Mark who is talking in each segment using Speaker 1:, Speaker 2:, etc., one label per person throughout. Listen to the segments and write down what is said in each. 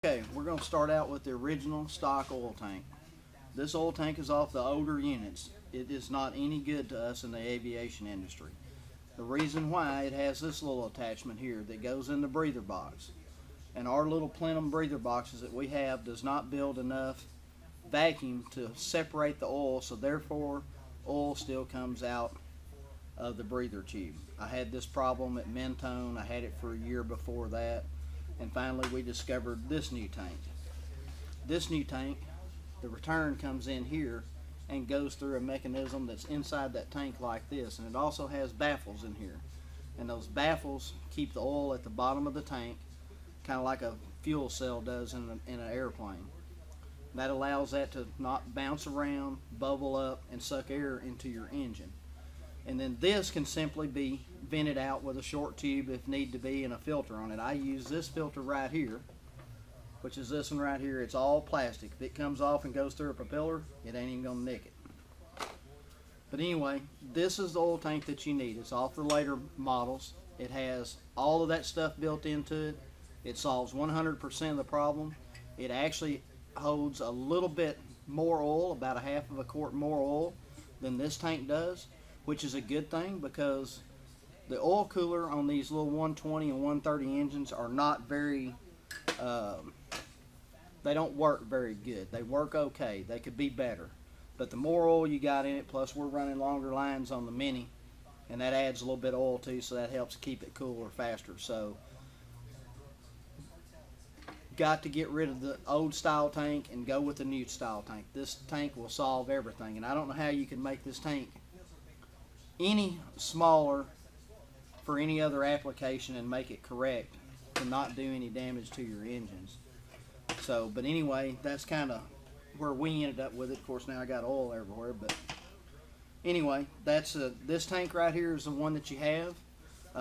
Speaker 1: Okay, we're going to start out with the original stock oil tank. This oil tank is off the older units. It is not any good to us in the aviation industry. The reason why, it has this little attachment here that goes in the breather box. And our little plenum breather boxes that we have does not build enough vacuum to separate the oil, so therefore oil still comes out of the breather tube. I had this problem at Mentone. I had it for a year before that, and finally we discovered this new tank. This new tank, the return comes in here and goes through a mechanism that's inside that tank like this, and it also has baffles in here, and those baffles keep the oil at the bottom of the tank, kind of like a fuel cell does in an airplane. That allows that to not bounce around, bubble up, and suck air into your engine. And then this can simply be vented out with a short tube if need to be, and a filter on it. I use this filter right here, which is this one right here. It's all plastic. If it comes off and goes through a propeller, it ain't even gonna nick it. But anyway, this is the oil tank that you need. It's off the later models. It has all of that stuff built into it. It solves 100% of the problem. It actually holds a little bit more oil, about a half of a quart more oil than this tank does, which is a good thing, because the oil cooler on these little 120 and 130 engines are not very, they don't work very good. They work okay. They could be better. But the more oil you got in it, plus we're running longer lines on the Mini, and that adds a little bit of oil too, so that helps keep it cooler faster. So got to get rid of the old style tank and go with the new style tank. This tank will solve everything, and I don't know how you can make this tank any smaller for any other application and make it correct to not do any damage to your engines. So, but anyway, that's kind of where we ended up with it. Of course, now I got oil everywhere, but anyway, that's this tank right here is the one that you have.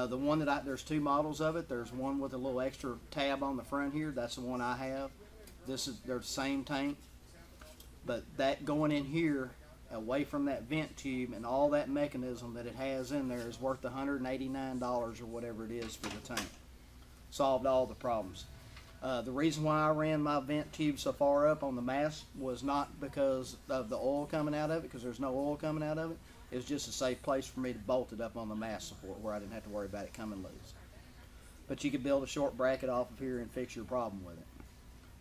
Speaker 1: The one that there's two models of it. There's one with a little extra tab on the front here. That's the one I have. They're the same tank, but that going in here away from that vent tube and all that mechanism that it has in there is worth $189 or whatever it is for the tank. Solved all the problems. The reason why I ran my vent tube so far up on the mast was not because of the oil coming out of it, because there's no oil coming out of it. It was just a safe place for me to bolt it up on the mast support where I didn't have to worry about it coming loose. But you could build a short bracket off of here and fix your problem with it.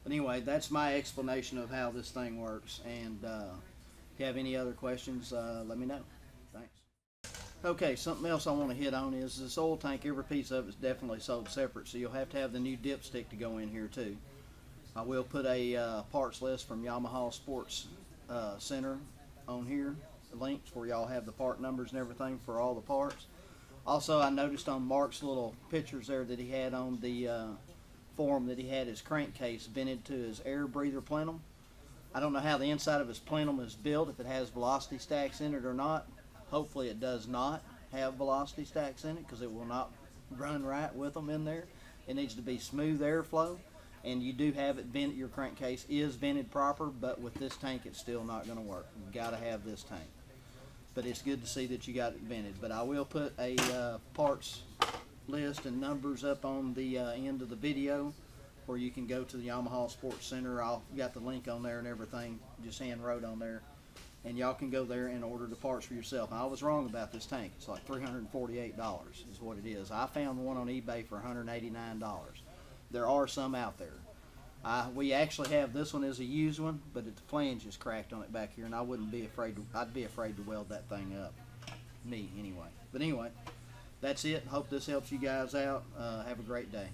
Speaker 1: But anyway, that's my explanation of how this thing works, and if you have any other questions, let me know. Thanks. Okay, something else I want to hit on is this oil tank. Every piece of it is definitely sold separate, so you'll have to have the new dipstick to go in here too. I will put a parts list from Yamaha Sports Center on here, the links where y'all have the part numbers and everything for all the parts. Also, I noticed on Mark's little pictures there that he had on the forum that he had his crankcase vented to his air breather plenum. I don't know how the inside of his plenum is built, if it has velocity stacks in it or not. Hopefully it does not have velocity stacks in it, because it will not run right with them in there. It needs to be smooth airflow, and you do have it vented. Your crankcase is vented proper, but with this tank it's still not going to work. You've got to have this tank. But it's good to see that you got it vented. But I will put a parts list and numbers up on the end of the video, where you can go to the Yamaha Sports Center. I'll got the link on there and everything, just hand wrote on there, and y'all can go there and order the parts for yourself. I was wrong about this tank. It's like $348 is what it is. I found one on eBay for $189. There are some out there. We actually have this one as a used one, but the flange is cracked on it back here, and I wouldn't be afraid to, I'd be afraid to weld that thing up, me anyway. But anyway, that's it. Hope this helps you guys out. Have a great day.